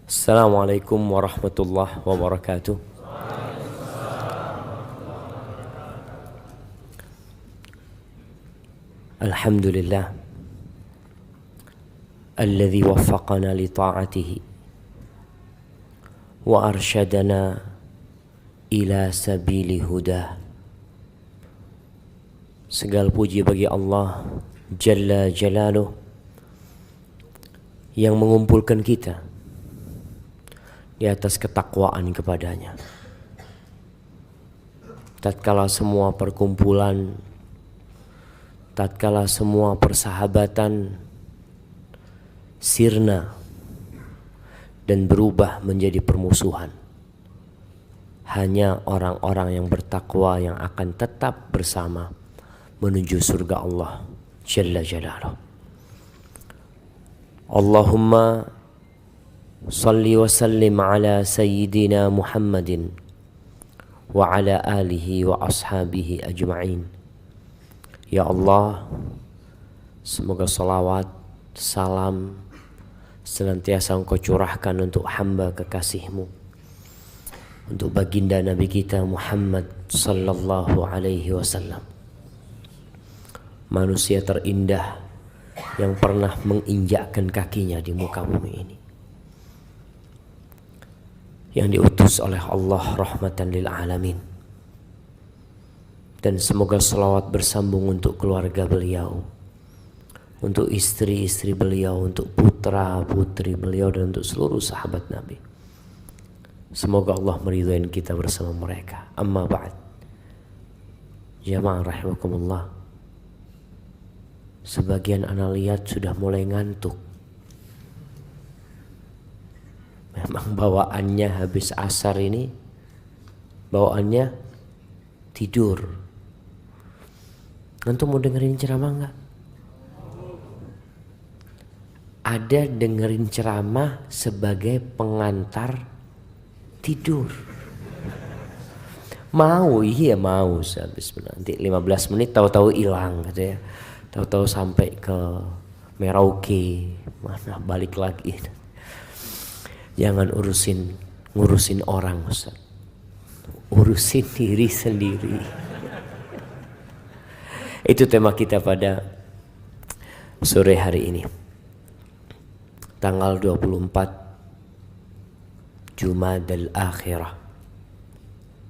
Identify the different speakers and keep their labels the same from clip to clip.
Speaker 1: Assalamualaikum warahmatullahi wabarakatuh. Alhamdulillah alladzi waffaqana li ta'atihi wa arsyadana ila sabili hudah. Segala puji bagi Allah Jalla Jalaluh yang mengumpulkan kita di atas ketakwaan kepadanya. Tatkala semua perkumpulan, tatkala semua persahabatan sirna dan berubah menjadi permusuhan, hanya orang-orang yang bertakwa yang akan tetap bersama menuju surga Allah Jalla Jalaluh. Allahumma salli wa sallim ala sayyidina Muhammadin wa ala alihi wa ashabihi ajma'in. Ya Allah, semoga salawat, salam senantiasa Engkau curahkan untuk hamba kekasih-Mu, untuk baginda Nabi kita Muhammad sallallahu alaihi wasallam, manusia terindah yang pernah menginjakkan kakinya di muka bumi ini, yang diutus oleh Allah rahmatan lil alamin. Dan semoga salawat bersambung untuk keluarga beliau, untuk istri-istri beliau, untuk putra-putri beliau, dan untuk seluruh sahabat Nabi. Semoga Allah meridhai kita bersama mereka. Amma ba'd. Jamaah rahimakumullah. Sebagian anak lihat sudah mulai ngantuk. Memang bawaannya habis asar ini, bawaannya tidur. Antum mau dengerin ceramah enggak? Ada dengerin ceramah sebagai pengantar tidur. Mau, iya mau. Habis nanti 15 menit tahu-tahu hilang gitu ya. Tahu-tahu sampai ke Merauke, mana balik lagi. Jangan ngurusin orang, Ustaz. Urusin diri sendiri. Itu tema kita pada sore hari ini. Tanggal 24 Jumadal Akhirah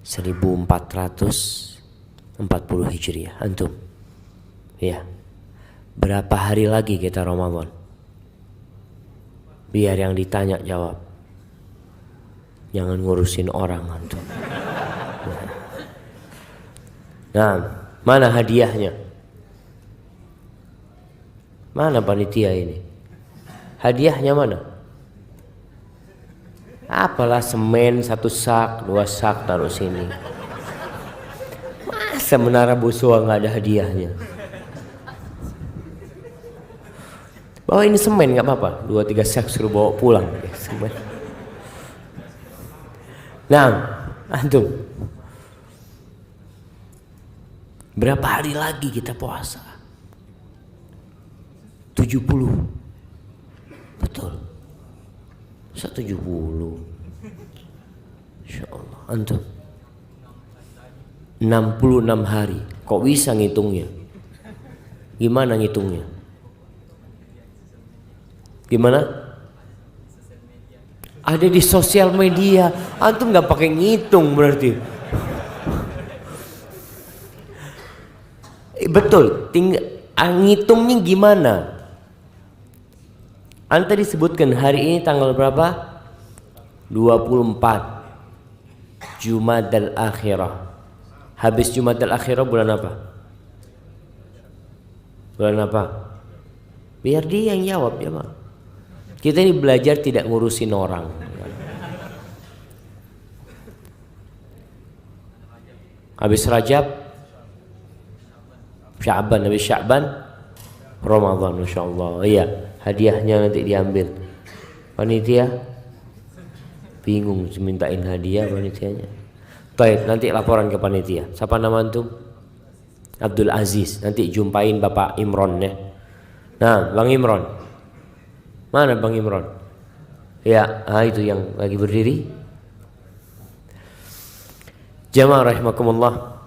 Speaker 1: 1440 Hijriah. Antum? Ya. Berapa hari lagi kita Ramadan? Biar yang ditanya jawab. Jangan ngurusin orang antum. Nah, mana hadiahnya? Mana panitia ini? Hadiahnya mana? Apalah semen 1 sak, 2 sak taruh sini. Masa Menara Boswa nggak ada hadiahnya? Bawa ini semen nggak apa-apa, 2-3 sak suruh bawa pulang. Semen. Nah, antum, berapa hari lagi kita puasa? 70. Betul. 170. Insyaallah. Antum 66 hari. Kok bisa ngitungnya? Gimana ngitungnya? Gimana? Ada di sosial media. Antum nggak pakai ngitung berarti. Betul. Tinggal ngitungnya gimana? Anda disebutkan hari ini tanggal berapa? 24 Jumadal Akhirah. Habis Jumadal Akhirah bulan apa? Bulan apa? Biar dia yang jawab ya, Pak. Kita ini belajar tidak ngurusin orang. Habis Rajab, Sya'ban, habis Sya'ban, Ramadan, insyaallah. Iya, hadiahnya nanti diambil. Panitia bingung mintain hadiah panitianya. Baik, nanti laporan ke panitia. Siapa nama antum? Abdul Aziz. Nanti jumpain Bapak Imron ya. Nah, Bang Imron. Mana Bang Imron? Ya, itu yang lagi berdiri. Jamaah rahimakumullah.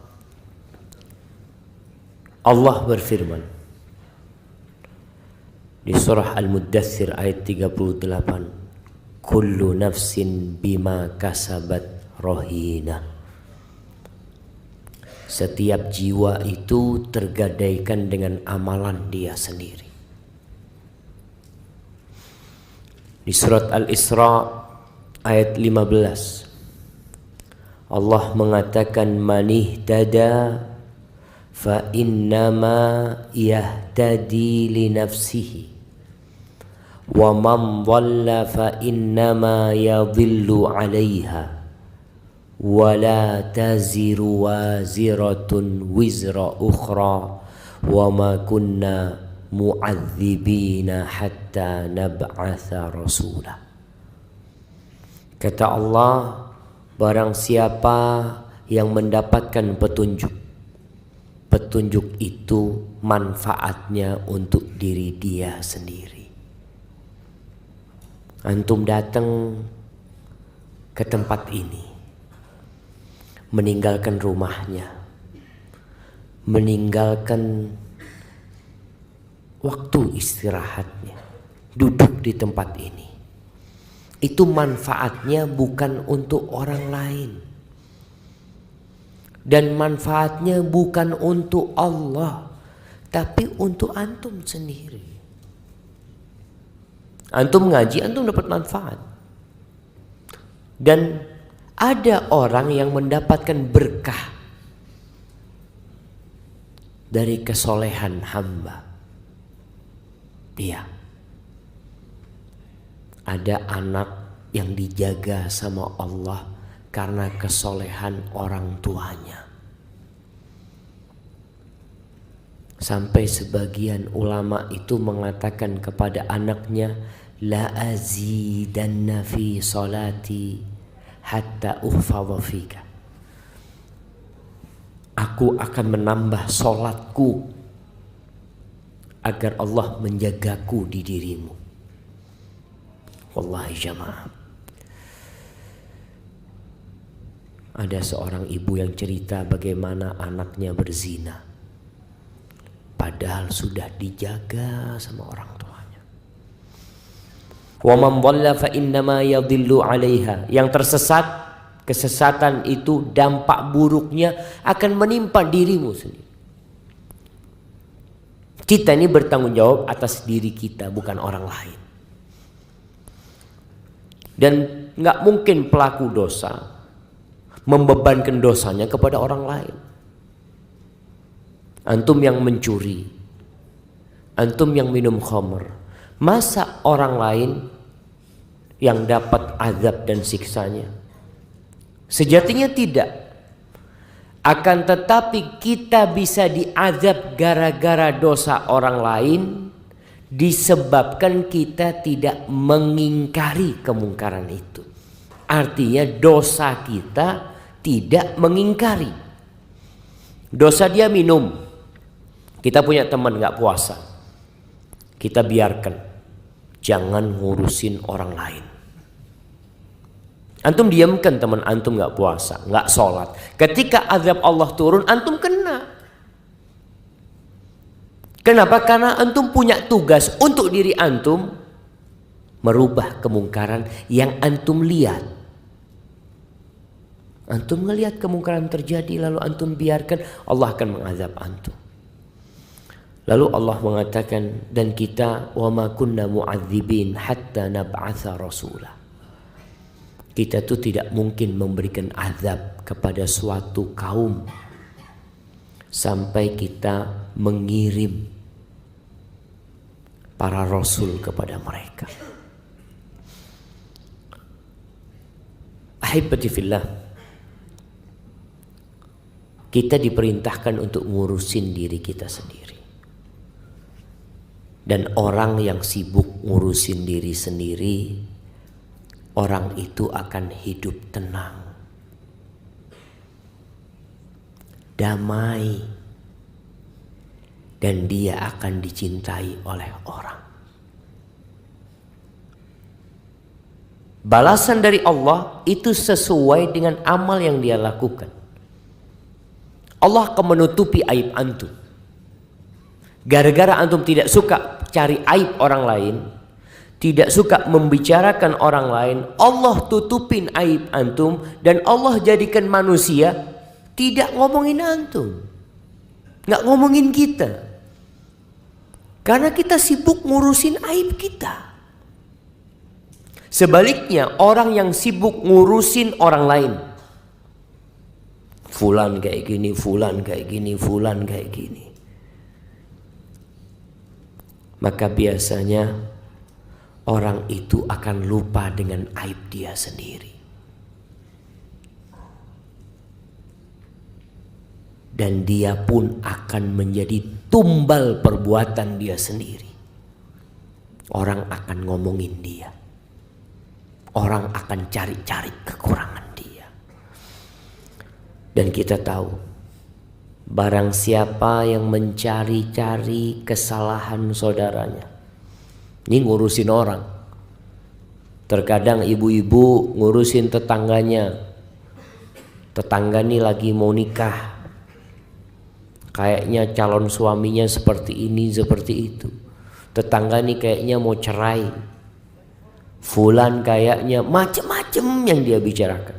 Speaker 1: Allah berfirman di surah Al-Muddathir ayat 38, kullu nafsin bima kasabat rahina. Setiap jiwa itu tergadaikan dengan amalan dia sendiri. Di surat Al-Isra ayat 15 Allah mengatakan man ihtada fa innama yahtadi li nafsihi wa man dhalla fa innama yadhillu 'alaiha wa la taziru waziratun wizra ukhra wa ma kunna mu'adzibina hatta nab'atha rasula. Kata Allah, barang siapa yang mendapatkan petunjuk, petunjuk itu manfaatnya untuk diri dia sendiri. Antum datang ke tempat ini, meninggalkan rumahnya, meninggalkan waktu istirahatnya, duduk di tempat ini. Itu manfaatnya bukan untuk orang lain. Dan manfaatnya bukan untuk Allah, tapi untuk antum sendiri. Antum ngaji, antum dapat manfaat. Dan ada orang yang mendapatkan berkah dari kesolehan hamba. Iya. Ada anak yang dijaga sama Allah karena kesolehan orang tuanya. Sampai sebagian ulama itu mengatakan kepada anaknya, la azidanna fi salati hatta uhfadha fika. Aku akan menambah solatku agar Allah menjagaku di dirimu. Wallahi jamaah, ada seorang ibu yang cerita bagaimana anaknya berzina, padahal sudah dijaga sama orang tuanya. Wa man dhalla fa innama yadhillu 'alaiha. Yang tersesat, kesesatan itu dampak buruknya akan menimpa dirimu sendiri. Kita ini bertanggung jawab atas diri kita, bukan orang lain. Dan nggak mungkin pelaku dosa membebankan dosanya kepada orang lain. Antum yang mencuri, antum yang minum khamr, masa orang lain yang dapat azab dan siksanya? Sejatinya tidak. Akan tetapi kita bisa diazab gara-gara dosa orang lain disebabkan kita tidak mengingkari kemungkaran itu. Artinya dosa kita tidak mengingkari. Dosa dia minum, kita punya teman gak puasa, kita biarkan, jangan ngurusin orang lain. Antum diamkan teman antum gak puasa, gak sholat. Ketika azab Allah turun, antum kena. Kenapa? Karena antum punya tugas untuk diri antum merubah kemungkaran yang antum lihat. Antum ngelihat kemungkaran terjadi lalu antum biarkan, Allah akan mengazab antum. Lalu Allah mengatakan, dan kita wa ma kunna mu'adzibin hatta nab'atha rasulah. Kita tuh tidak mungkin memberikan azab kepada suatu kaum sampai kita mengirim para rasul kepada mereka. Ahibati fillah, kita diperintahkan untuk ngurusin diri kita sendiri. Dan orang yang sibuk ngurusin diri sendiri, orang itu akan hidup tenang, damai, dan dia akan dicintai oleh orang. Balasan dari Allah itu sesuai dengan amal yang dia lakukan. Allah akan menutupi aib antum. Gara-gara antum tidak suka cari aib orang lain, tidak suka membicarakan orang lain, Allah tutupin aib antum dan Allah jadikan manusia tidak ngomongin antum, nggak ngomongin kita, karena kita sibuk ngurusin aib kita. Sebaliknya orang yang sibuk ngurusin orang lain, fulan kayak gini, fulan kayak gini, fulan kayak gini, maka biasanya orang itu akan lupa dengan aib dia sendiri. Dan dia pun akan menjadi tumbal perbuatan dia sendiri. Orang akan ngomongin dia. Orang akan cari-cari kekurangan dia. Dan kita tahu, barang siapa yang mencari-cari kesalahan saudaranya, ini ngurusin orang. Terkadang ibu-ibu ngurusin tetangganya. Tetangga ini lagi mau nikah, kayaknya calon suaminya seperti ini, seperti itu. Tetangga ini kayaknya mau cerai. Fulan kayaknya macam-macam yang dia bicarakan.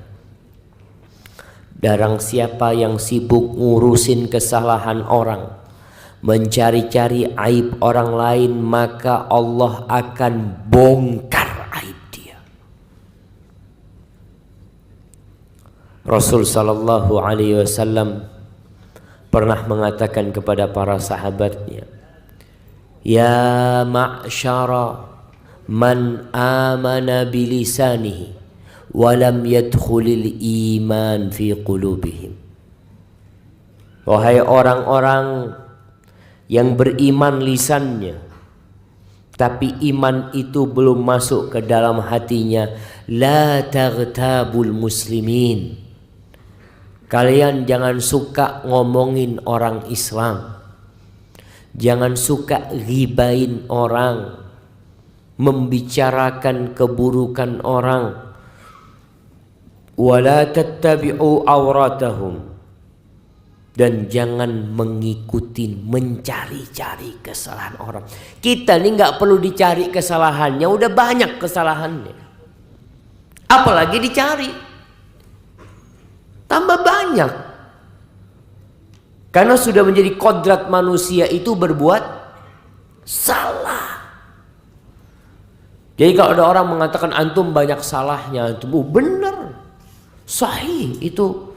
Speaker 1: Barang siapa yang sibuk ngurusin kesalahan orang, mencari-cari aib orang lain, maka Allah akan bongkar aib dia. Rasul sallallahu alaihi wasallam pernah mengatakan kepada para sahabatnya, ya ma'syara man amana bilisanihi walam yadkhulil iman fi qulubihim. Wahai orang-orang yang beriman lisannya tapi iman itu belum masuk ke dalam hatinya, la taghtabul muslimin, kalian jangan suka ngomongin orang Islam, jangan suka ghibain orang, membicarakan keburukan orang. Wala tattabi'u awratahum, dan jangan mengikuti, mencari-cari kesalahan orang. Kita ini nggak perlu dicari kesalahannya, udah banyak kesalahannya, apalagi dicari tambah banyak. Karena sudah menjadi kodrat manusia itu berbuat salah. Jadi kalau ada orang mengatakan antum banyak salahnya, antum benar, sahih itu.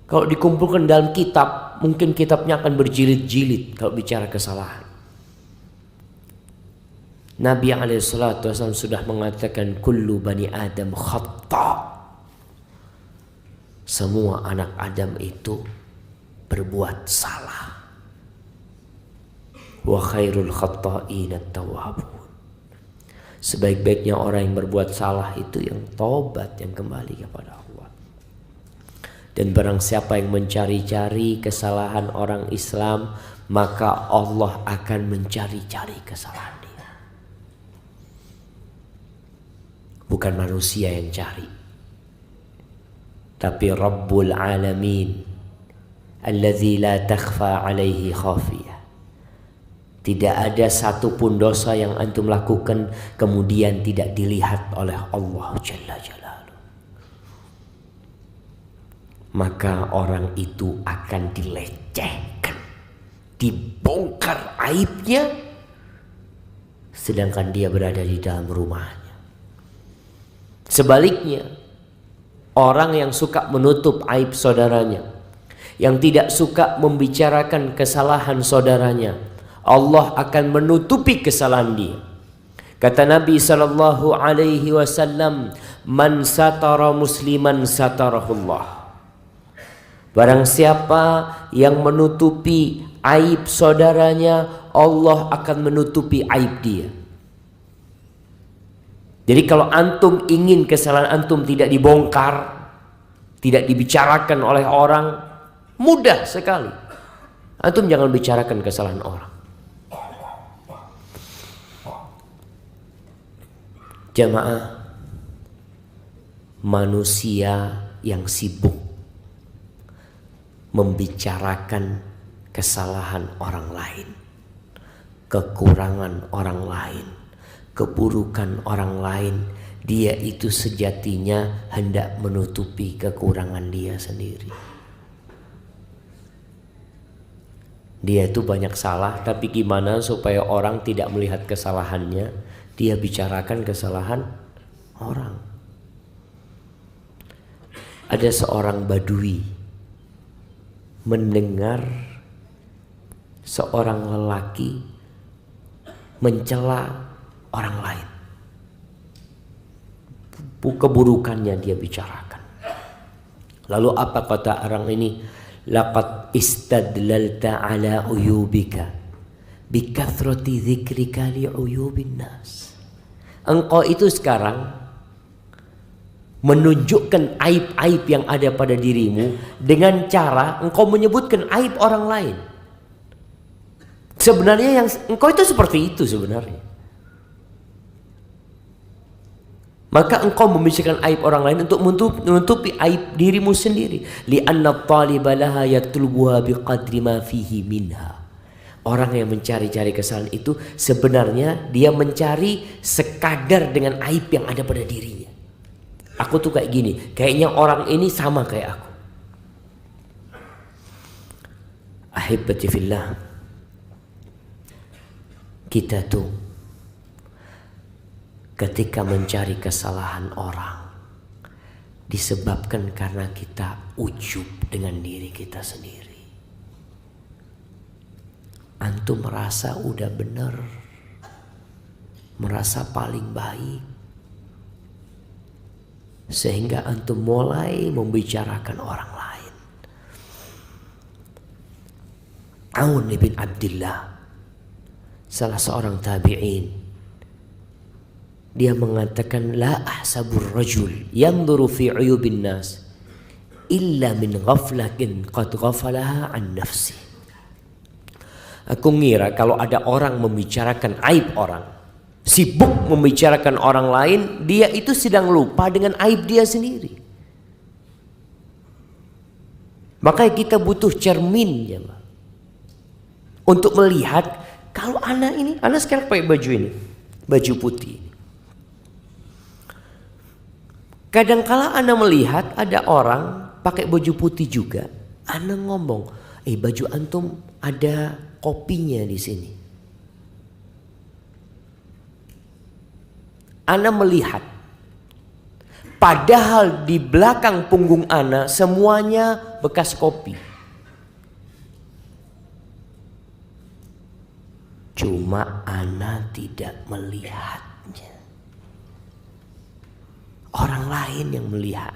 Speaker 1: Kalau dikumpulkan dalam kitab, mungkin kitabnya akan berjilid-jilid kalau bicara kesalahan. Nabi SAW sudah mengatakan kullu bani Adam khata'. Semua anak Adam itu berbuat salah. Wa khairul khata'in at-tawwabun. Sebaik-baiknya orang yang berbuat salah itu yang taubat, yang kembali kepada Allah. Dan barang siapa yang mencari-cari kesalahan orang Islam, maka Allah akan mencari-cari kesalahan dia. Bukan manusia yang cari, tapi Rabbul Alamin alladzi la takhfa alaihi khafiyah. Tidak ada satupun dosa yang antum lakukan kemudian tidak dilihat oleh Allah Jalla Jalaluhu. Maka orang itu akan dilecehkan, dibongkar aibnya, sedangkan dia berada di dalam rumahnya. Sebaliknya, orang yang suka menutup aib saudaranya, yang tidak suka membicarakan kesalahan saudaranya, Allah akan menutupi kesalahan dia. Kata Nabi SAW, man satara musliman satarahullah. Barang siapa yang menutupi aib saudaranya, Allah akan menutupi aib dia. Jadi kalau antum ingin kesalahan antum tidak dibongkar, tidak dibicarakan oleh orang, mudah sekali. Antum jangan bicarakan kesalahan orang. Jamaah, manusia yang sibuk membicarakan kesalahan orang lain, kekurangan orang lain, keburukan orang lain, dia itu sejatinya hendak menutupi kekurangan dia sendiri. Dia itu banyak salah, tapi gimana supaya orang tidak melihat kesalahannya? Dia bicarakan kesalahan orang. Ada seorang badui mendengar seorang lelaki mencela orang lain. Keburukannya dia bicarakan. Lalu apa kata orang ini? Laqad istadlalta ala uyubika bikathrati dzikrika li uyubin nas. Engkau itu sekarang menunjukkan aib-aib yang ada pada dirimu dengan cara engkau menyebutkan aib orang lain. Sebenarnya yang engkau itu seperti itu sebenarnya. Maka engkau membicarakan aib orang lain untuk menutupi aib dirimu sendiri. Li'anna at-taliba laha yatlubuha biqadri ma fihi minha. Orang yang mencari-cari kesalahan itu sebenarnya dia mencari sekadar dengan aib yang ada pada dirinya. Aku tuh kayak gini, kayaknya orang ini sama kayak aku. Ahibbati fillah, kita tuh ketika mencari kesalahan orang disebabkan karena kita ujub dengan diri kita sendiri. Antum merasa udah benar, merasa paling baik, sehingga antum mulai membicarakan orang lain. Aun bin Abdullah, salah seorang tabi'in, dia mengatakan la ahsabur rajul yanzuru fi uyubin nas illa min ghaflatin qad ghafalaha an nafsi. Aku ngira kalau ada orang membicarakan aib orang, sibuk membicarakan orang lain, dia itu sedang lupa dengan aib dia sendiri. Makanya kita butuh cermin ya, untuk melihat kalau anak sekarang pakai baju ini, baju putih. Kadangkala Ana melihat ada orang pakai baju putih juga, Ana ngomong, baju antum ada kopinya di sini. Ana melihat, padahal di belakang punggung Ana semuanya bekas kopi. Cuma Ana tidak melihatnya. Orang lain yang melihat.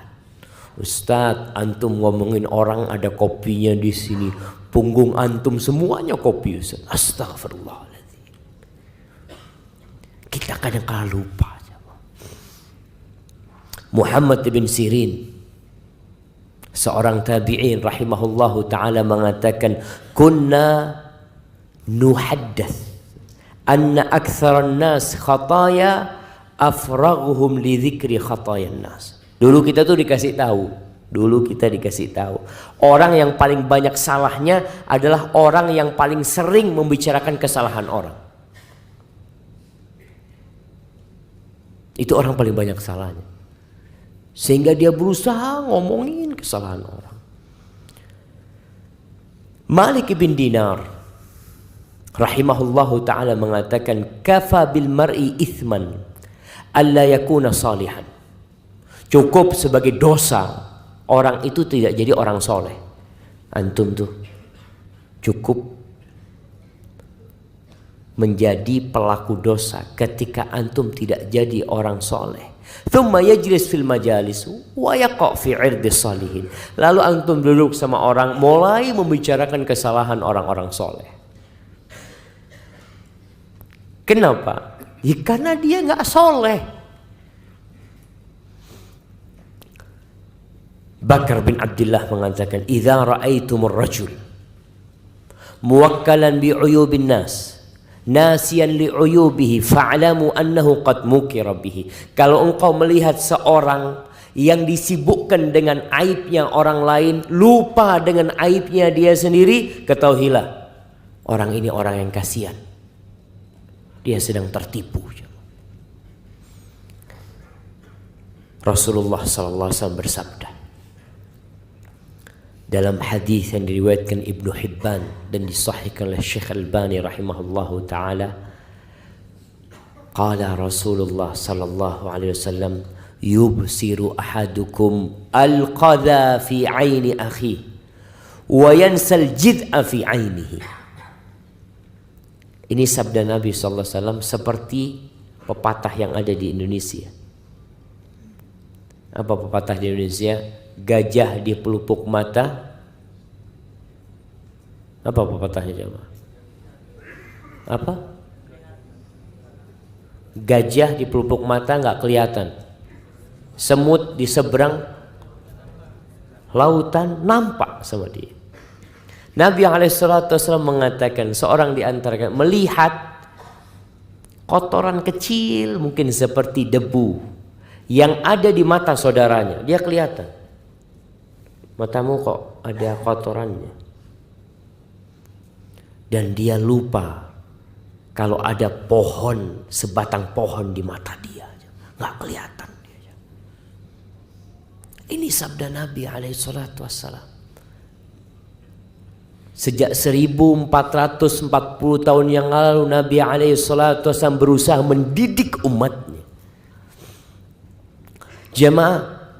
Speaker 1: Ustadz, antum ngomongin orang ada kopinya di sini, punggung antum semuanya kopi. Ustadz. Astagfirullahaladzim. Kita kadang-kadang lupa. Muhammad bin Sirin, seorang tabi'in rahimahullahu ta'ala, mengatakan, kunna nuhaddath anna aktsaran nas khataya afraghuhum li dzikri khatayan nas. Dulu kita dikasih tahu, orang yang paling banyak salahnya adalah orang yang paling sering membicarakan kesalahan orang. Itu orang paling banyak salahnya, sehingga dia berusaha ngomongin kesalahan orang. Malik bin Dinar rahimahullahu ta'ala mengatakan, kafa bil mar'i ithman alla yakuna salihan. Cukup sebagai dosa orang itu tidak jadi orang soleh. Antum tuh cukup menjadi pelaku dosa ketika antum tidak jadi orang soleh. Thumma yajlis fil majalis wa yaqa fi 'irdis salihin. Lalu antum duduk sama orang, mulai membicarakan kesalahan orang-orang soleh. Kenapa? Ya, karena dia nggak soleh. Bakar bin Abdullah mengatakan, idza ra'aitumur rajul muwakkalan bi uyubin nas nasiyan li uyubihi fa'lamu annahu qad mukira bihi. Kalau engkau melihat seorang yang disibukkan dengan aibnya orang lain, lupa dengan aibnya dia sendiri, ketahuilah orang ini orang yang kasihan. Dia sedang tertipu. Rasulullah SAW bersabda dalam hadis yang diriwayatkan Ibnu Hibban dan disahihkan oleh Syekh Albani rahimahullahu taala, qala Rasulullah sallallahu alaihi wasallam, yubsiru ahadukum al-qadha fi aini akhi wa yansal jid'a fi ainihi. Ini sabda Nabi sallallahu alaihi wasallam seperti pepatah yang ada di Indonesia. Apa pepatah di Indonesia? Gajah di pelupuk mata. Apa pepatahnya coba? Apa? Gajah di pelupuk mata nggak kelihatan. Semut di seberang lautan nampak sama dia. Nabi SAW mengatakan seorang di antara kalian melihat kotoran kecil mungkin seperti debu yang ada di mata saudaranya, dia kelihatan. Matamu kok ada kotorannya. Dan dia lupa kalau ada pohon, sebatang pohon di mata dia, nggak kelihatan. Ini sabda Nabi SAW. Sejak 1440 tahun yang lalu Nabi SAW berusaha mendidik umatnya. Jemaah,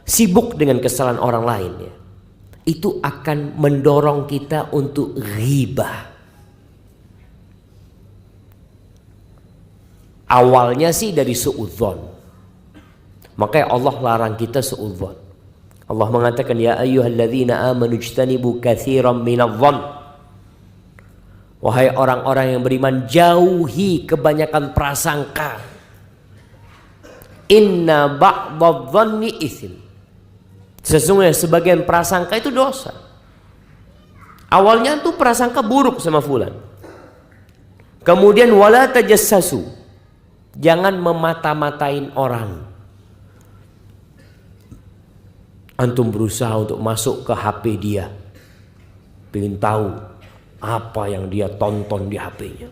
Speaker 1: sibuk dengan kesalahan orang lain ya, itu akan mendorong kita untuk ghibah. Awalnya sih dari suudzon. Makanya Allah larang kita suudzon. Allah mengatakan ya ayyuhalladzina amanu ijtanibu katsiran minadh-dhann. Wahai orang-orang yang beriman, jauhi kebanyakan prasangka. Inna ba'dadh-dhanni ithm. Sesungguhnya sebagian prasangka itu dosa. Awalnya tuh prasangka buruk sama fulan. Kemudian wala tajassasu. Jangan memata-matain orang. Antum berusaha untuk masuk ke HP dia, pengen tahu apa yang dia tonton di HP-nya.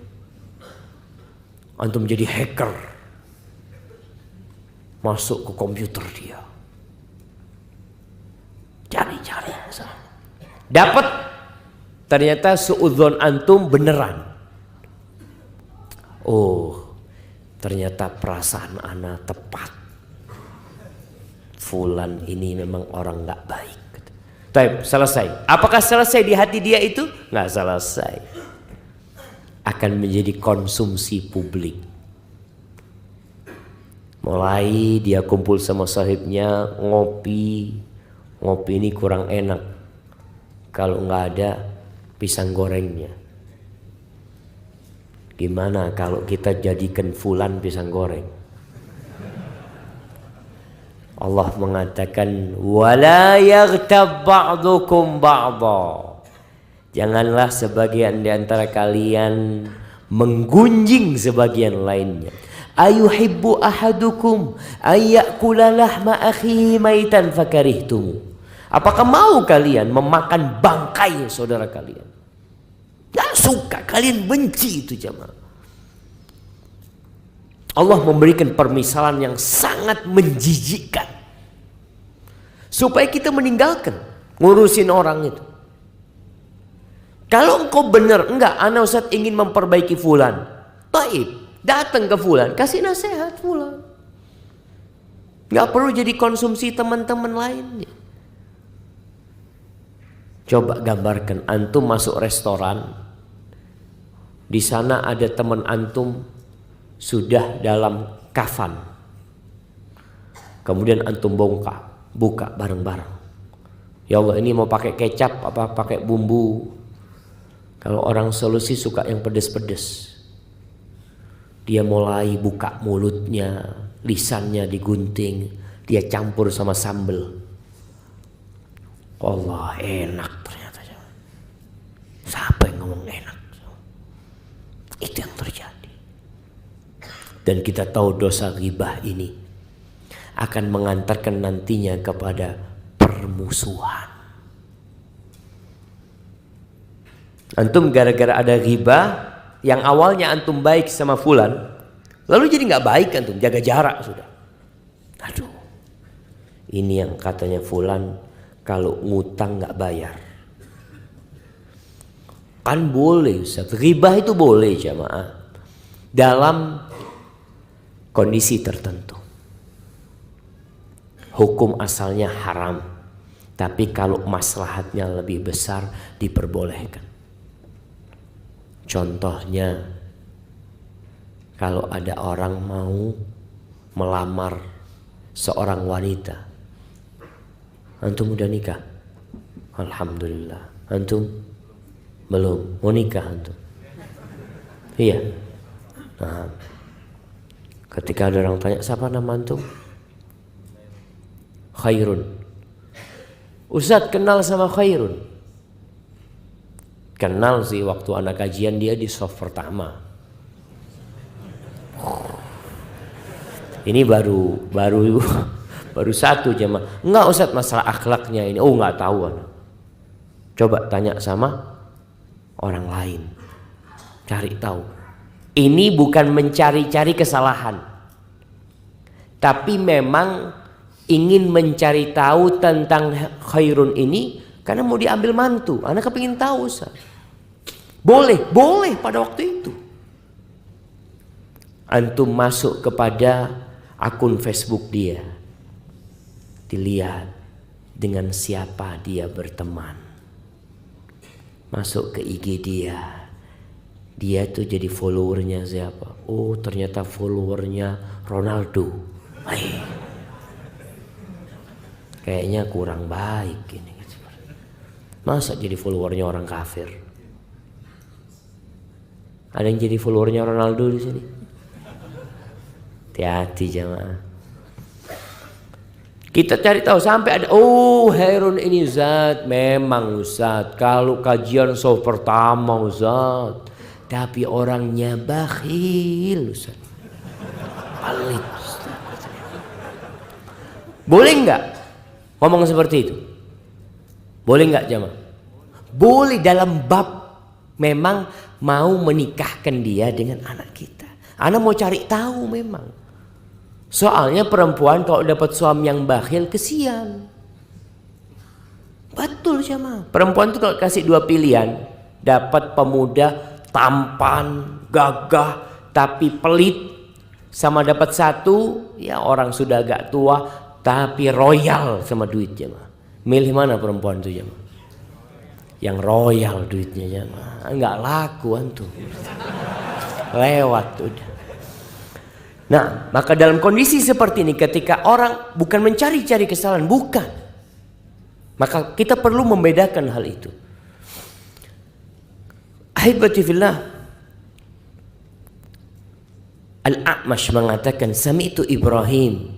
Speaker 1: Antum jadi hacker, masuk ke komputer dia, cari-cari, dapat ternyata suudzon antum beneran. Oh, ternyata perasaan ana tepat. Fulan ini memang orang nggak baik. Tapi selesai. Apakah selesai di hati dia itu? Nggak selesai. Akan menjadi konsumsi publik. Mulai dia kumpul sama sahibnya ngopi. Ngopi ini kurang enak kalau nggak ada pisang gorengnya. Gimana kalau kita jadikan fulan pisang goreng? Allah mengatakan wala yaghtab ba'dukum ba'dha. Janganlah sebagian di antara kalian menggunjing sebagian lainnya. Ayuhibbu ahadukum ayyakula lahma akhihi maitan fakarihtum. Apakah mau kalian memakan bangkai saudara kalian? Tidak suka, kalian benci itu jemaah. Allah memberikan permisalan yang sangat menjijikkan supaya kita meninggalkan ngurusin orang itu. Kalau engkau benar, enggak, ana Ustaz ingin memperbaiki fulan, taib, datang ke fulan, kasih nasihat fulan. Enggak perlu jadi konsumsi teman-teman lainnya. Coba gambarkan antum masuk restoran, di sana ada teman antum sudah dalam kafan. Kemudian antum buka bareng-bareng. Ya Allah, ini mau pakai kecap apa pakai bumbu? Kalau orang Sulawesi suka yang pedes-pedes. Dia mulai buka mulutnya, lisannya digunting, dia campur sama sambal. Allah, enak ternyata. Siapa yang ngomong enak? Itu yang terjadi. Dan kita tahu dosa ghibah ini akan mengantarkan nantinya kepada permusuhan. Antum gara-gara ada ghibah, yang awalnya antum baik sama fulan, lalu jadi nggak baik, antum jaga jarak sudah. Aduh, ini yang katanya fulan kalau ngutang nggak bayar. Kan boleh Ustaz, ghibah itu boleh jamaah dalam kondisi tertentu. Hukum asalnya haram, tapi kalau maslahatnya lebih besar diperbolehkan. Contohnya, kalau ada orang mau melamar seorang wanita, antum udah nikah? Alhamdulillah. Antum belum? Mau nikah antum? Iya. Nah, ketika ada orang tanya, siapa nama antum? Khairun. Ustadz kenal sama Khairun? Kenal sih, waktu anak kajian dia di soft pertama. Ini baru satu jemaah. Enggak Ustadz, masalah akhlaknya ini. Oh enggak tahu. Coba tanya sama orang lain. Cari tahu. Ini bukan mencari-cari kesalahan, tapi memang ingin mencari tahu tentang Khairun ini karena mau diambil mantu. Anak kepingin tahu Ustaz. Boleh pada waktu itu. Antum masuk kepada akun Facebook dia, dilihat dengan siapa dia berteman. Masuk ke IG dia tuh jadi followernya siapa? Oh ternyata followernya Ronaldo. Kayaknya kurang baik ini. Masa jadi followernya orang kafir? Ada yang jadi followernya Ronaldo di sini? Hati-hati jamaah. Kita cari tahu sampai ada, oh Khairun ini Ustaz, memang Ustaz kalau kajian soft pertama Ustaz, tapi orangnya bakhil Ustaz. Pelit Ustaz. Boleh enggak ngomong seperti itu? Boleh enggak jamaah? Boleh dalam bab memang mau menikahkan dia dengan anak kita. Anak mau cari tahu memang. Soalnya perempuan kalau dapat suami yang bakhil kesian. Betul jamaah. Perempuan itu kalau kasih dua pilihan, dapat pemuda tampan, gagah, tapi pelit, sama dapat satu, ya orang sudah agak tua, tapi royal sama duit jamaah. Milih mana perempuan itu jamaah? Yang royal duitnya jamaah. Enggak laku antum. Lewat udah. Nah, maka dalam kondisi seperti ini ketika orang bukan mencari-cari kesalahan, bukan. Maka kita perlu membedakan hal itu. Ahibati fillah. Al-A'mash mengatakan, sami'tu Ibrahim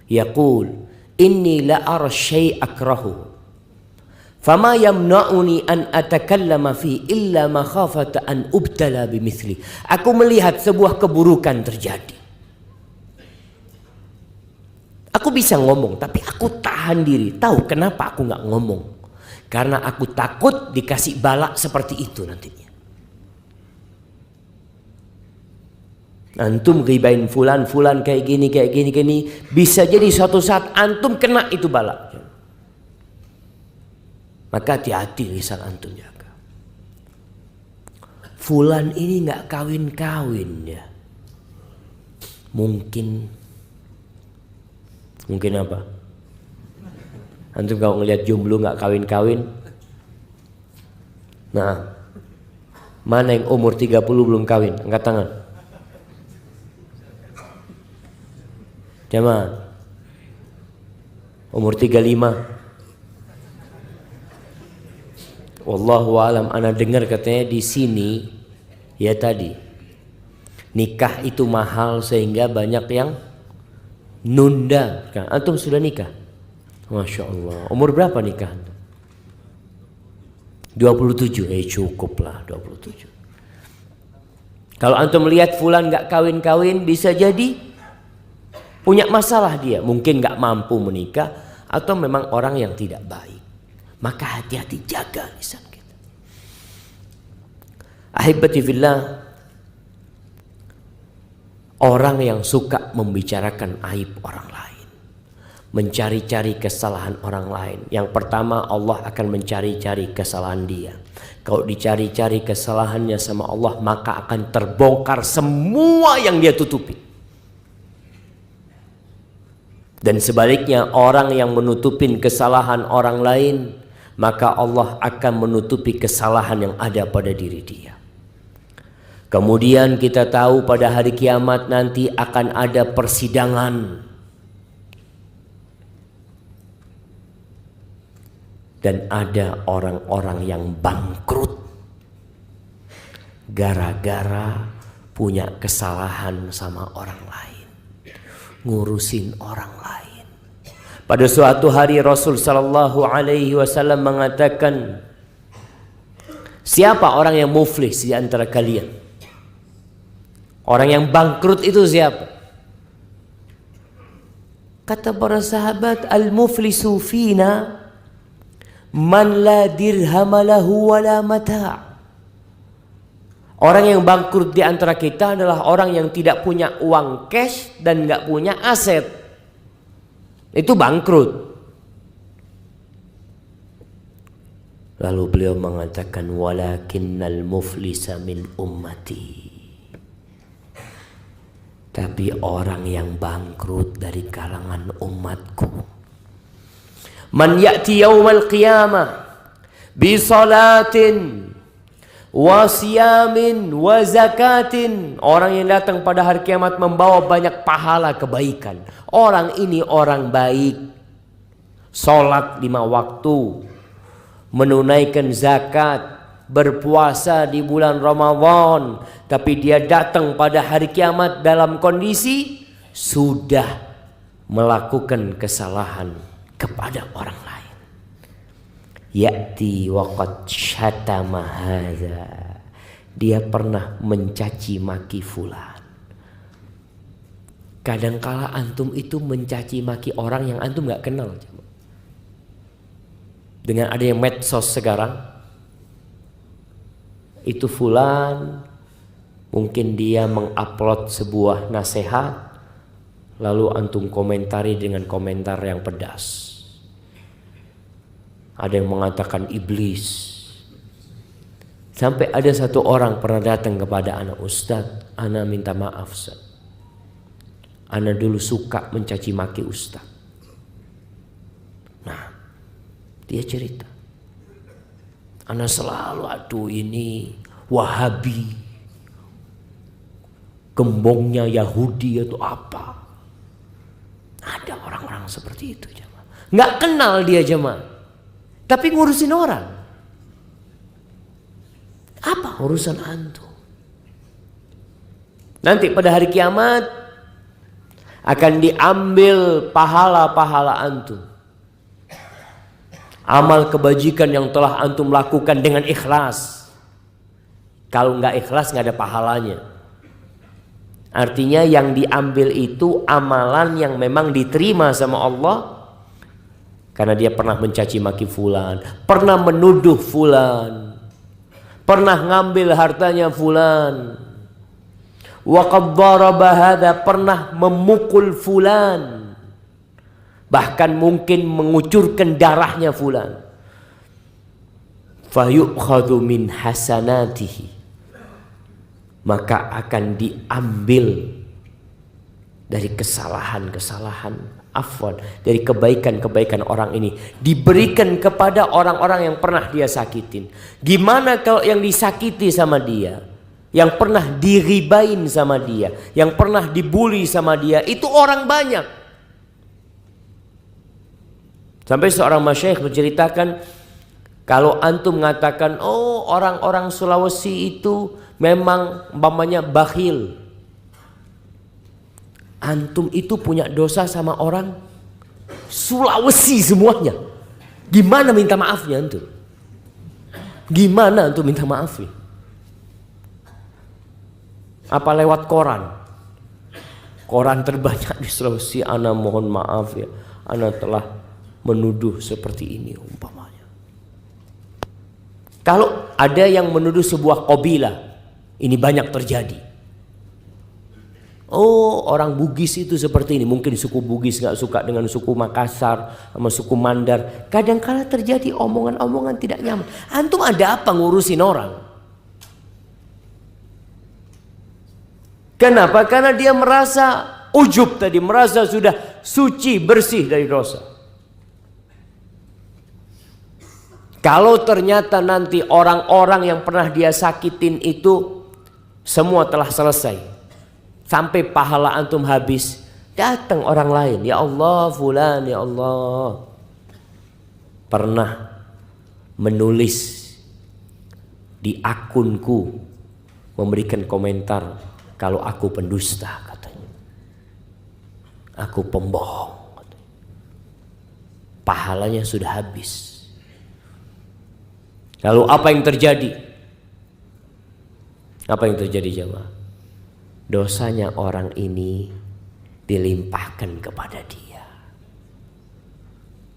Speaker 1: yaqul inni la ara syai' akrahu. Fama yamna'uni an atakallama fi illa makhafata an ubtala bimithli. Aku melihat sebuah keburukan terjadi. Aku bisa ngomong, tapi aku tahan diri. Tahu kenapa aku nggak ngomong? Karena aku takut dikasih balak seperti itu nantinya. Antum ghibain fulan kayak gini. Bisa jadi suatu saat antum kena itu balak. Maka hati-hati lisan antum jaga. Fulan ini nggak kawin-kawin ya. Mungkin apa? Antum kalau ngelihat jomblo nggak kawin-kawin, nah mana yang umur 30 belum kawin? Angkat tangan. Jamaah umur 35. Wallahu alam, ana dengar katanya di sini ya tadi nikah itu mahal sehingga banyak yang nunda. Antum sudah nikah? Masya Allah. Umur berapa nikah? 27. Cukup lah 27. Kalau antum melihat fulan nggak kawin-kawin, bisa jadi punya masalah dia, mungkin nggak mampu menikah atau memang orang yang tidak baik. Maka hati-hati, jaga lisan kita. Ahibati fillah, orang yang suka membicarakan aib orang lain, mencari-cari kesalahan orang lain, yang pertama Allah akan mencari-cari kesalahan dia. Kalau dicari-cari kesalahannya sama Allah, maka akan terbongkar semua yang dia tutupi. Dan sebaliknya, orang yang menutupin kesalahan orang lain, maka Allah akan menutupi kesalahan yang ada pada diri dia. Kemudian kita tahu pada hari kiamat nanti akan ada persidangan. Dan ada orang-orang yang bangkrut gara-gara punya kesalahan sama orang lain, ngurusin orang lain. Pada suatu hari Rasul sallallahu alaihi wasallam mengatakan, siapa orang yang muflis di antara kalian? Orang yang bangkrut itu siapa? Kata para sahabat, al-muflisu fina man la dirham lahu wala mata'. Orang yang bangkrut di antara kita adalah orang yang tidak punya uang cash dan nggak punya aset. Itu bangkrut. Lalu beliau mengatakan, walakinnal muflisa min ummati. Tapi orang yang bangkrut dari kalangan umatku, man ya'ti yawmal qiyamah bi salatin wa siyamin wa zakatin. Orang yang datang pada hari kiamat membawa banyak pahala kebaikan. Orang ini orang baik, salat 5 waktu, menunaikan zakat, berpuasa di bulan Ramadan, tapi dia datang pada hari kiamat dalam kondisi sudah melakukan kesalahan kepada orang lain. Ya'ti waqad syatama hadza. Dia pernah mencaci maki fulan. Kadangkala antum itu mencaci maki orang yang antum gak kenal. Dengan adanya medsos sekarang, itu fulan mungkin dia mengupload sebuah nasihat, lalu antum komentari dengan komentar yang pedas. Ada yang mengatakan iblis. Sampai ada satu orang pernah datang kepada anak, Ustadz, ana minta maaf Ustadz, ana dulu suka mencaci maki Ustadz. Nah, dia cerita, ana selalu aduh ini Wahabi, gembongnya Yahudi atau apa. Ada orang-orang seperti itu jemaah. Nggak kenal dia jemaah, tapi ngurusin orang. Apa urusan antum? Nanti pada hari kiamat akan diambil pahala-pahala antum, amal kebajikan yang telah antum lakukan dengan ikhlas. Kalau nggak ikhlas nggak ada pahalanya. Artinya yang diambil itu amalan yang memang diterima sama Allah, karena dia pernah mencaci maki fulan, pernah menuduh fulan, pernah ngambil hartanya fulan, wa qad daraba hadza, pernah memukul fulan, bahkan mungkin mengucurkan darahnya fulan. Fayu'khadhu min hasanatihi, maka akan diambil dari kesalahan-kesalahan, afwan, dari kebaikan-kebaikan orang ini, diberikan kepada orang-orang yang pernah dia sakitin. Gimana kalau yang disakiti sama dia, yang pernah diribain sama dia, yang pernah dibully sama dia, itu orang banyak. Sampai seorang masyayikh menceritakan, kalau antum mengatakan, oh orang-orang Sulawesi itu memang umpamanya bakhil, antum itu punya dosa sama orang Sulawesi semuanya. Gimana minta maafnya antum? Gimana antum minta maafnya? Apa lewat koran? Koran terbanyak di Sulawesi. Ana mohon maaf ya, ana telah menuduh seperti ini umpamanya. Kalau ada yang menuduh sebuah kabilah, ini banyak terjadi. Oh, orang Bugis itu seperti ini. Mungkin suku Bugis gak suka dengan suku Makassar sama suku Mandar. Kadang-kala terjadi omongan-omongan tidak nyaman. Antum ada apa ngurusin orang? Kenapa? Karena dia merasa ujub tadi, merasa sudah suci, bersih dari dosa. Kalau ternyata nanti orang-orang yang pernah dia sakitin itu semua telah selesai, sampai pahala antum habis, datang orang lain, ya Allah fulan, ya Allah pernah menulis di akunku, memberikan komentar kalau aku pendusta katanya, aku pembohong katanya. Pahalanya sudah habis. Lalu apa yang terjadi? Apa yang terjadi jemaah? Dosanya orang ini dilimpahkan kepada dia.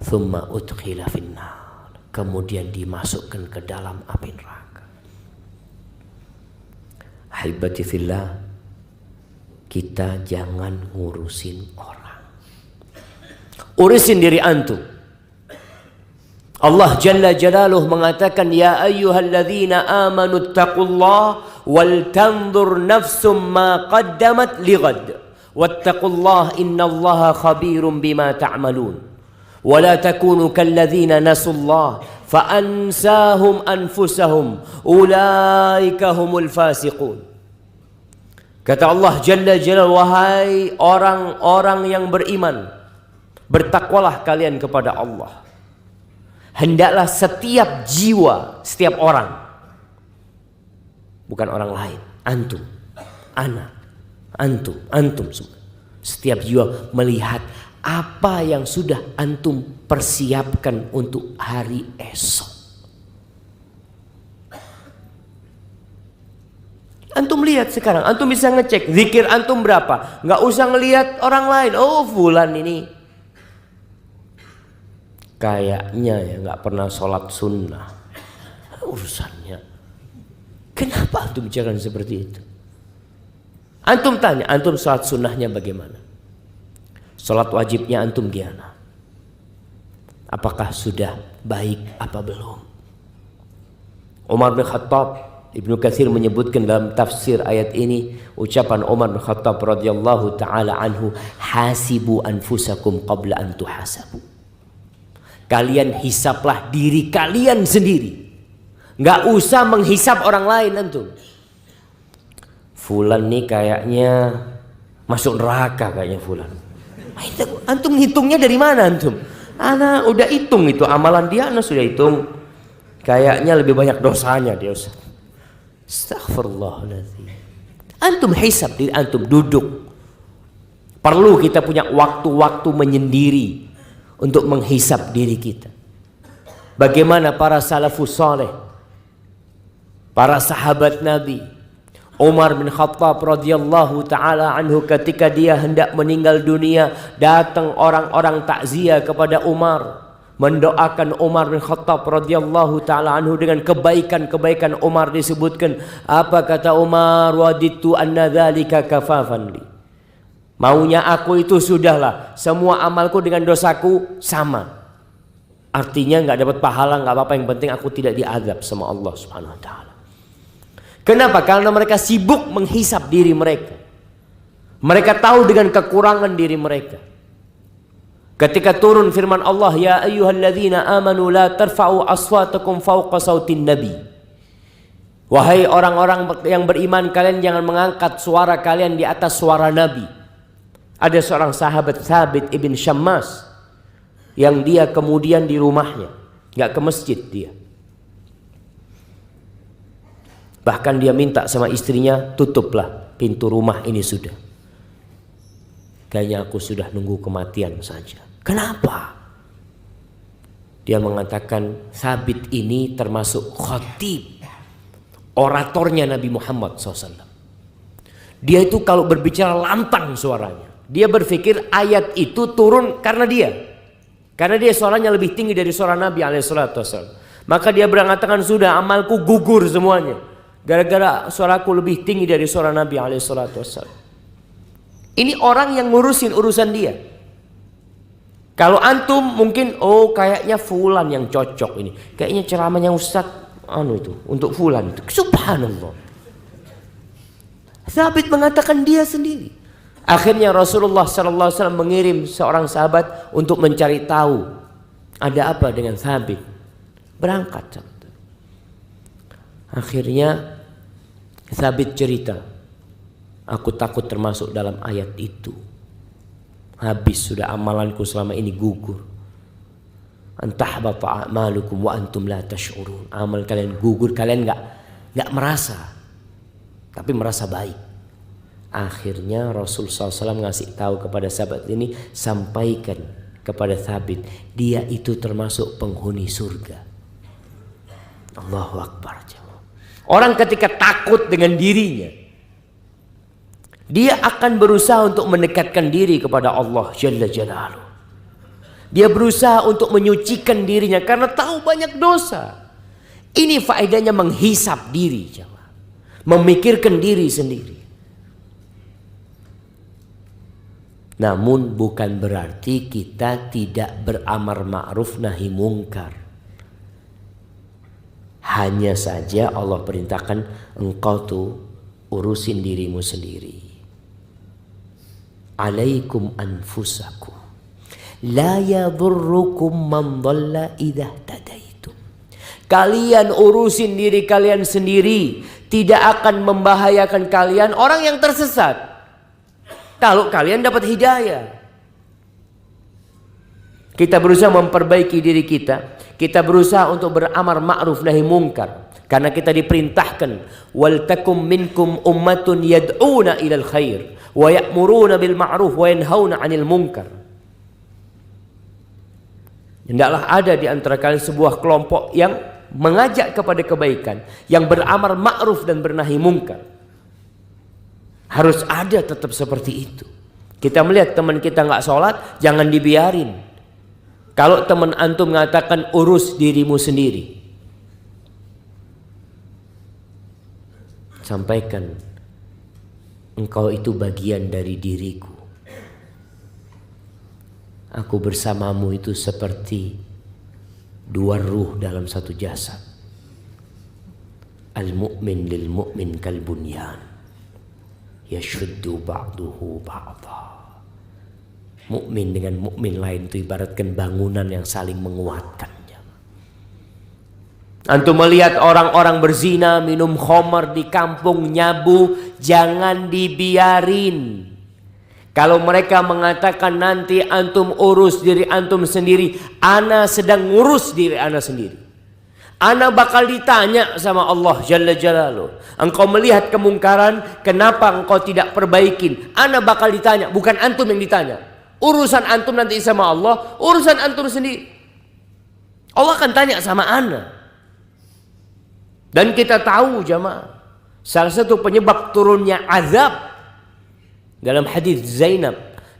Speaker 1: Tsumma udkhila finnar, kemudian dimasukkan ke dalam api neraka. Ahibati fillah, kita jangan ngurusin orang. Urusin diri antum. Allah Jalla Jalaluh mengatakan, ya ayyuhalladzina amanu taqullah wal tanzur nafsum ma qaddamat lighad wattaqullah innallaha khabirum bima ta'malun wa la takunu kalladzina nasullah fa ansahum anfusahum ulaika humul fasiqun. Kata Allah Jalla Jalaluh, wahai orang-orang yang beriman, bertakwalah kalian kepada Allah. Hendaklah setiap jiwa, setiap orang, bukan orang lain, antum, ana, antum semua, setiap jiwa melihat apa yang sudah antum persiapkan untuk hari esok. Antum lihat sekarang, antum bisa ngecek zikir antum berapa, nggak usah ngelihat orang lain. Oh fulan ini kayaknya ya nggak pernah sholat sunnah, urusannya. Kenapa antum bicara seperti itu? Antum tanya, antum sholat sunnahnya bagaimana? Sholat wajibnya antum gimana? Apakah sudah baik apa belum? Umar bin Khattab, Ibnu Katsir menyebutkan dalam tafsir ayat ini, ucapan Umar bin Khattab radhiyallahu taala anhu, hasibu anfusakum qabla an tuhasabu. Kalian hisaplah diri kalian sendiri, nggak usah menghisap orang lain. Antum, fulan nih kayaknya masuk neraka kayaknya fulan. Antum hitungnya dari mana antum? Ana udah hitung itu amalan dia, ana sudah hitung. Kayaknya lebih banyak dosanya dia. Astaghfirullahaladzim. Antum hisap diri antum, duduk. Perlu kita punya waktu-waktu menyendiri untuk menghisap diri kita. Bagaimana para salafus saleh, para sahabat Nabi. Umar bin Khattab radhiyallahu taala anhu, ketika dia hendak meninggal dunia, datang orang-orang takziah kepada Umar, mendoakan Umar bin Khattab radhiyallahu taala anhu dengan kebaikan-kebaikan Umar disebutkan. Apa kata Umar? Waditu anna dzalika kafafan li. Maunya aku itu sudahlah, semua amalku dengan dosaku sama. Artinya nggak dapat pahala, nggak apa-apa, yang penting aku tidak diazab sama Allah Subhanahu wa taala. Kenapa? Karena mereka sibuk menghisap diri mereka. Mereka tahu dengan kekurangan diri mereka. Ketika turun firman Allah, ya ayyuhalladzina amanu la tarfa'u aswatakum fawqa sautin nabi. Wahai orang-orang yang beriman, kalian jangan mengangkat suara kalian di atas suara Nabi. Ada seorang sahabat, Thabit ibn Syammas, yang dia kemudian di rumahnya, nggak ke masjid dia. Bahkan dia minta sama istrinya, tutuplah pintu rumah ini sudah. Kayaknya aku sudah nunggu kematian saja. Kenapa? Dia mengatakan Thabit ini termasuk khatib, oratornya Nabi Muhammad SAW. Dia itu kalau berbicara lantang suaranya. Dia berpikir ayat itu turun karena dia. Karena dia suaranya lebih tinggi dari suara Nabi SAW. Maka dia mengatakan, sudah amalku gugur semuanya. Gara-gara suaraku lebih tinggi dari suara Nabi SAW. Ini orang yang ngurusin urusan dia. Kalau antum mungkin, oh kayaknya fulan yang cocok ini. Kayaknya ceramahnya Ustaz untuk fulan itu. Subhanallah. Thabit mengatakan dia sendiri. Akhirnya Rasulullah SAW mengirim seorang sahabat untuk mencari tahu ada apa dengan Thabit. Berangkat. Akhirnya Thabit cerita, aku takut termasuk dalam ayat itu. Habis sudah amalanku selama ini gugur. Antahbata a'malukum wa antum la tash'urun. Amal kalian gugur, kalian enggak merasa, tapi merasa baik. Akhirnya Rasul SAW ngasih tahu kepada sahabat ini, sampaikan kepada Thabit, dia itu termasuk penghuni surga. Allahu Akbar. Orang ketika takut dengan dirinya, dia akan berusaha untuk mendekatkan diri kepada Allah Jalla Jalaluh. Dia berusaha untuk menyucikan dirinya karena tahu banyak dosa. Ini faedahnya menghisap diri, memikirkan diri sendiri. Namun bukan berarti kita tidak beramar ma'ruf nahi mungkar. Hanya saja Allah perintahkan engkau tuh urusin dirimu sendiri. Alaikum anfusakum. La yadurrukum man dhalla idza tadaitum. Kalian urusin diri kalian sendiri. Tidak akan membahayakan kalian orang yang tersesat. Kalau kalian dapat hidayah. Kita berusaha memperbaiki diri kita. Kita berusaha untuk beramar ma'ruf nahi mungkar. Karena kita diperintahkan. Wal takum minkum ummatun yad'una ilal khair. Wa ya'muruna bil ma'ruf wa yanhauna 'anil munkar. Hendaklah ada di antara kalian sebuah kelompok yang mengajak kepada kebaikan. Yang beramar ma'ruf dan bernahi mungkar. Harus ada tetap seperti itu. Kita melihat teman kita nggak sholat, jangan dibiarin. Kalau teman antum mengatakan urus dirimu sendiri, sampaikan, engkau itu bagian dari diriku. Aku bersamamu itu seperti dua ruh dalam satu jasad. Al-mu'min lil mu'min kal bunyan. Yashuddu ba'duhu ba'da. Mukmin dengan mukmin lain itu ibaratkan bangunan yang saling menguatkan. Antum melihat orang-orang berzina, minum khamar di kampung, nyabu, jangan dibiarin. Kalau mereka mengatakan nanti antum urus diri antum sendiri, ana sedang ngurus diri ana sendiri. Ana bakal ditanya sama Allah Jalla Jalaluh. Engkau melihat kemungkaran, kenapa engkau tidak perbaikin? Ana bakal ditanya, bukan antum yang ditanya. Urusan antum nanti sama Allah, urusan antum sendiri. Allah akan tanya sama ana. Dan kita tahu jamaah, salah satu penyebab turunnya azab dalam hadis Zainab,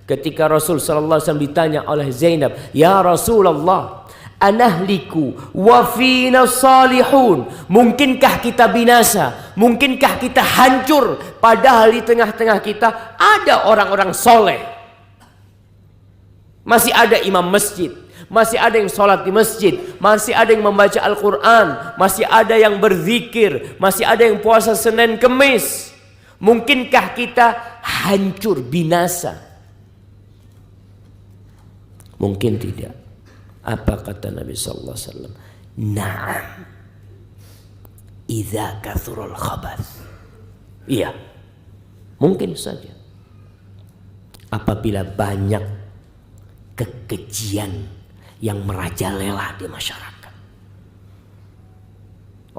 Speaker 1: ketika Rasul sallallahu alaihi wasallam ditanya oleh Zainab, "Ya Rasulullah, anahliku wa fina salihun." Mungkinkah kita binasa? Mungkinkah kita hancur? Padahal di tengah-tengah kita ada orang-orang soleh. Masih ada imam masjid, masih ada yang sholat di masjid, masih ada yang membaca Al-Quran, masih ada yang berzikir, masih ada yang puasa Senin Kemis. Mungkinkah kita hancur, binasa? Mungkin tidak. Apa kata Nabi sallallahu alaihi wasallam? Na'am. Idza kathurul khabath. Iya. Mungkin saja. Apabila banyak kekejian yang merajalela di masyarakat.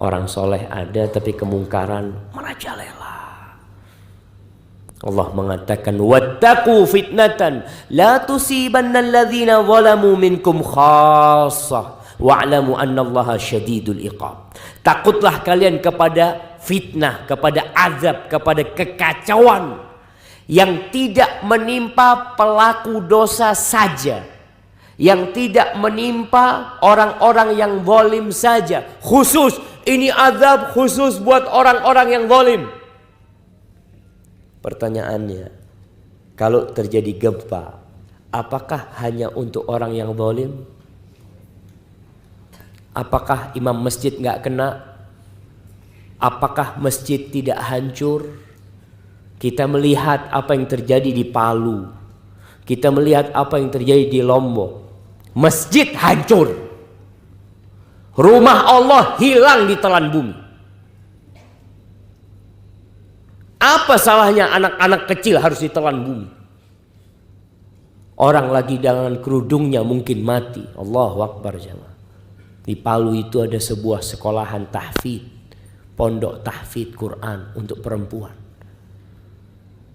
Speaker 1: Orang soleh ada tapi kemungkaran merajalela. Allah mengatakan wattaqu fitnatan la tusibanna alladhina zalamu minkum khassah wa'lamu annallaha syadidul iqab. Takutlah kalian kepada fitnah, kepada azab, kepada kekacauan yang tidak menimpa pelaku dosa saja, yang tidak menimpa orang-orang yang zalim saja. Khusus ini azab khusus buat orang-orang yang zalim. Pertanyaannya, kalau terjadi gempa, apakah hanya untuk orang yang zalim? Apakah imam masjid nggak kena? Apakah masjid tidak hancur? Kita melihat apa yang terjadi di Palu. Kita melihat apa yang terjadi di Lombok. Masjid hancur. Rumah Allah hilang ditelan bumi. Apa salahnya anak-anak kecil harus ditelan bumi? Orang lagi dengan kerudungnya mungkin mati. Allahu Akbar jemaah. Di Palu itu ada sebuah sekolahan tahfidz, pondok tahfidz Quran untuk perempuan.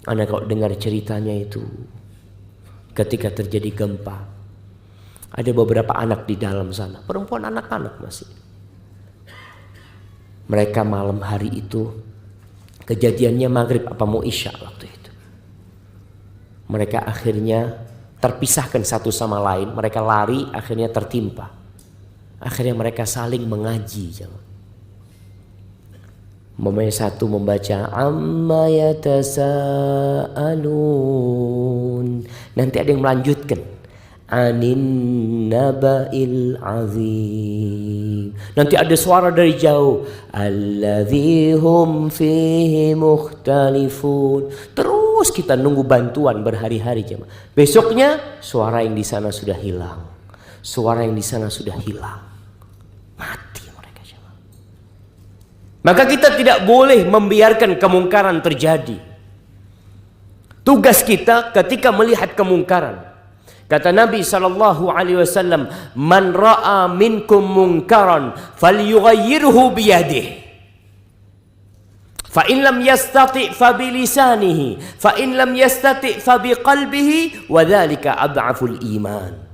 Speaker 1: Anda kalau dengar ceritanya itu, ketika terjadi gempa, ada beberapa anak di dalam sana, perempuan anak-anak masih. Mereka malam hari itu, kejadiannya maghrib apa mau isya waktu itu. Mereka akhirnya terpisahkan satu sama lain, mereka lari akhirnya tertimpa. Akhirnya mereka saling mengaji. Memang satu membaca amma yatasaalun, nanti ada yang melanjutkan anin naba'il azim, nanti ada suara dari jauh alladzi hum fihi mukhtalifun. Terus kita nunggu bantuan berhari-hari jemaah. Besoknya suara yang di sana sudah hilang, suara yang di sana sudah hilang, mati. Maka kita tidak boleh membiarkan kemungkaran terjadi. Tugas kita ketika melihat kemungkaran, kata Nabi SAW, man ra'a minkum munkaran falyughayyirhu biyadihi, fa in lam yastati' fa bilisanihi, fa in lam yastati' fa biqalbihi, wa dzalika ad'aful iman.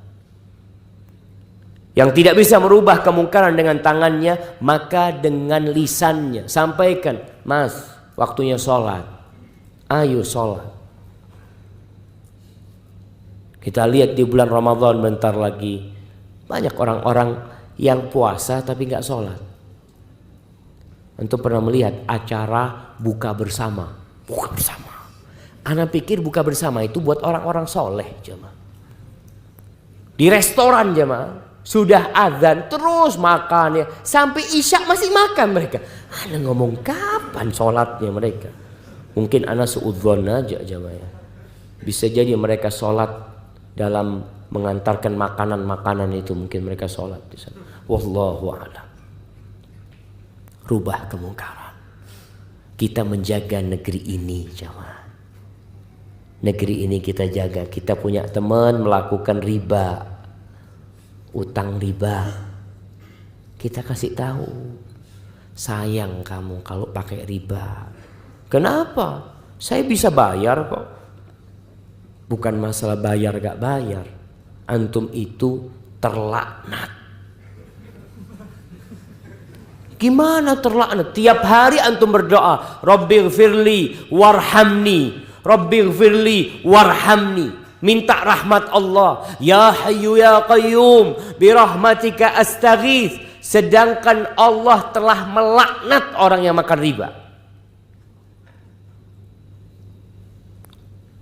Speaker 1: Yang tidak bisa merubah kemungkaran dengan tangannya, maka dengan lisannya. Sampaikan, mas, waktunya sholat. Ayo sholat. Kita lihat di bulan Ramadan bentar lagi, banyak orang-orang yang puasa tapi nggak sholat. Antum pernah melihat acara buka bersama? Buka bersama. Ana pikir buka bersama itu buat orang-orang soleh, jemaah. Di restoran, jemaah. Sudah azan terus makan ya, sampai isya masih makan mereka. Ana ngomong kapan sholatnya mereka? Mungkin ana suudzon aja jamaah. Bisa jadi mereka sholat dalam mengantarkan makanan-makanan itu, mungkin mereka sholat di sana. Wallahu a'lam. Rubah kemungkaran. Kita menjaga negeri ini jamaah. Negeri ini kita jaga. Kita punya teman melakukan riba, utang riba, kita kasih tahu, sayang kamu kalau pakai riba. Kenapa? Saya bisa bayar kok. Bukan masalah bayar gak bayar, antum itu terlaknat. Gimana terlaknat? Tiap hari antum berdoa, Rabbighfirli warhamni, Rabbighfirli warhamni. Minta rahmat Allah. Ya Hayyu ya Qayyum birahmatika astaghits. Sedangkan Allah telah melaknat orang yang makan riba.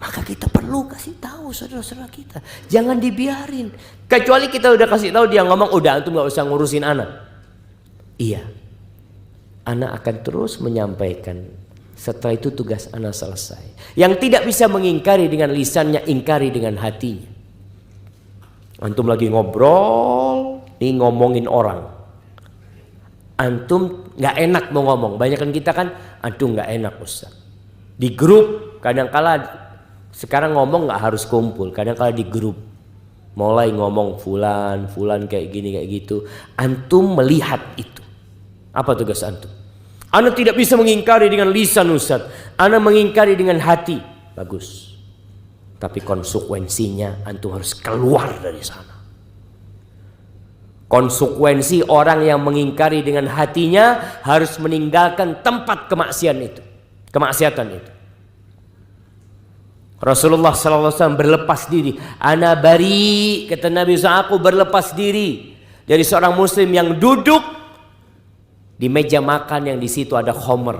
Speaker 1: Maka kita perlu kasih tahu saudara-saudara kita. Jangan dibiarin. Kecuali kita udah kasih tahu, dia ngomong, udah antum gak usah ngurusin anak. Iya, anak akan terus menyampaikan. Setelah itu tugas anak selesai. Yang tidak bisa mengingkari dengan lisannya, ingkari dengan hatinya. Antum lagi ngobrol, nih ngomongin orang. Antum gak enak mau ngomong. Banyakan kita kan, antum gak enak Ustaz. Di grup, kadangkala sekarang ngomong gak harus kumpul. Kadangkala di grup. Mulai ngomong fulan kayak gini kayak gitu. Antum melihat itu. Apa tugas antum? Ana tidak bisa mengingkari dengan lisan Ustaz. Ana mengingkari dengan hati. Bagus. Tapi konsekuensinya antum harus keluar dari sana. Konsekuensi orang yang mengingkari dengan hatinya harus meninggalkan tempat kemaksiatan itu. Rasulullah SAW berlepas diri. Ana bari, kata Nabi SAW, aku berlepas diri dari seorang muslim yang duduk di meja makan yang di situ ada khamr.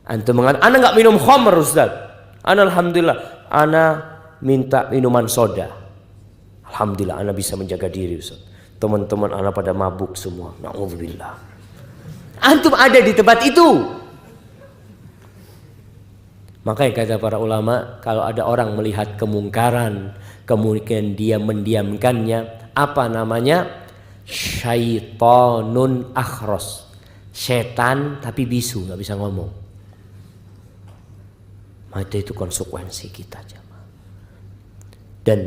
Speaker 1: Antum mengatakan, ana nggak minum khamr Ustaz. Ana alhamdulillah, ana minta minuman soda. Alhamdulillah, ana bisa menjaga diri Ustaz. Teman-teman ana pada mabuk semua. Na'udzubillah. Antum ada di tempat itu. Makanya kata para ulama, kalau ada orang melihat kemungkaran, kemudian dia mendiamkannya, apa namanya? Syaitonun akhros. Setan tapi bisu, nggak bisa ngomong. Maka itu konsekuensi kita, jemaah. Dan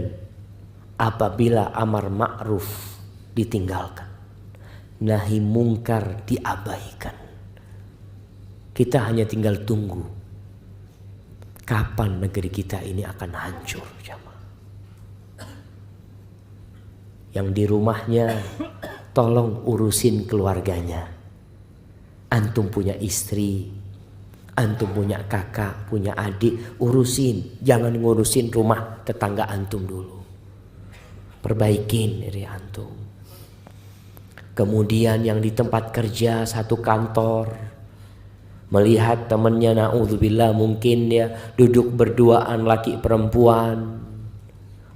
Speaker 1: apabila amar ma'ruf ditinggalkan, nahi mungkar diabaikan, kita hanya tinggal tunggu kapan negeri kita ini akan hancur, jemaah. Yang di rumahnya tolong urusin keluarganya. Antum punya istri, antum punya kakak, punya adik, urusin. Jangan ngurusin rumah tetangga antum dulu. Perbaikin diri antum. Kemudian yang di tempat kerja satu kantor, melihat temannya na'udzubillah mungkin dia duduk berduaan laki perempuan,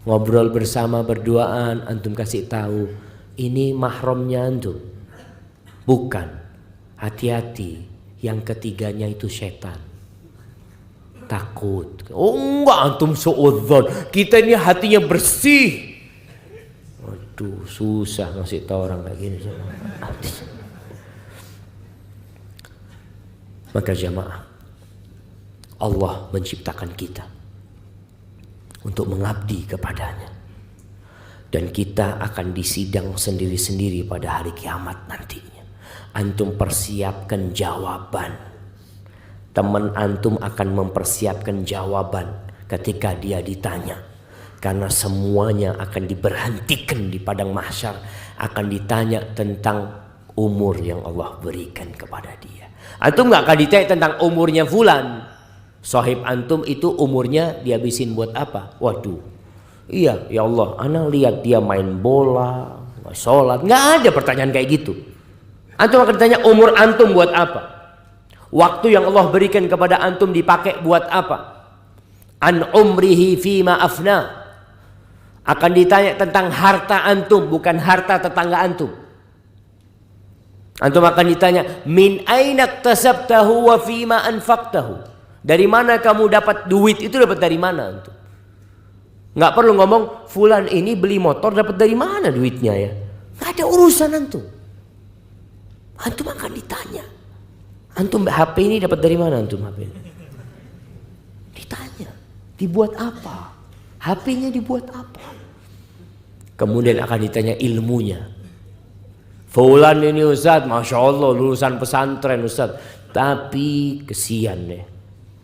Speaker 1: ngobrol bersama berduaan, antum kasih tahu ini mahramnya antum. Bukan, hati-hati, yang ketiganya itu setan. Takut. Oh enggak, antum suudzon, kita ini hatinya bersih. Waduh, susah ngasih tahu orang kayak gini. Maka jamaah, Allah menciptakan kita untuk mengabdi kepadanya. Dan kita akan disidang sendiri-sendiri pada hari kiamat nantinya. Antum persiapkan jawaban. Teman antum akan mempersiapkan jawaban ketika dia ditanya. Karena semuanya akan diberhentikan di padang mahsyar, akan ditanya tentang umur yang Allah berikan kepada dia. Antum nggak akan ditanya tentang umurnya fulan. Sahib antum itu umurnya dihabisin buat apa? Waduh, iya ya Allah, ana lihat dia main bola, sholat. Nggak ada pertanyaan kayak gitu. Antum akan ditanya umur antum buat apa? Waktu yang Allah berikan kepada antum dipakai buat apa? An umrihi fima afna. Akan ditanya tentang harta antum, bukan harta tetangga antum. Antum akan ditanya, min aina iktasabtahu wa fima anfaqtahu. Dari mana kamu dapat duit itu, dapat dari mana antum? Nggak perlu ngomong fulan ini beli motor dapat dari mana duitnya ya. Nggak ada urusan antum. Antum akan ditanya. Antum HP ini dapat dari mana antum HP ini? Ditanya, dibuat apa? HP-nya dibuat apa? Kemudian akan ditanya ilmunya. Fulan ini Ustaz, Masya Allah lulusan pesantren Ustaz, tapi kesian deh,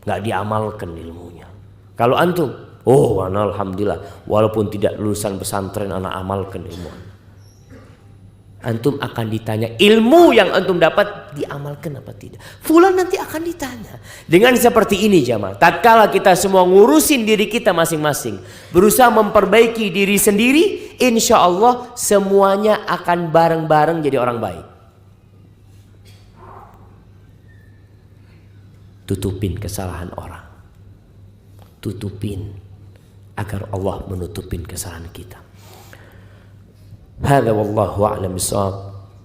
Speaker 1: nggak diamalkan ilmunya. Kalau antum, oh alhamdulillah, walaupun tidak lulusan pesantren, anak amalkan ilmu. Antum akan ditanya ilmu yang antum dapat diamalkan apa tidak. Fulan nanti akan ditanya. Dengan seperti ini jamaah, tatkala kita semua ngurusin diri kita masing-masing, berusaha memperbaiki diri sendiri, insya Allah semuanya akan bareng-bareng jadi orang baik. Tutupin kesalahan orang, tutupin agar Allah menutupin kesalahan kita. Hadza wallahu a'lam bissawab.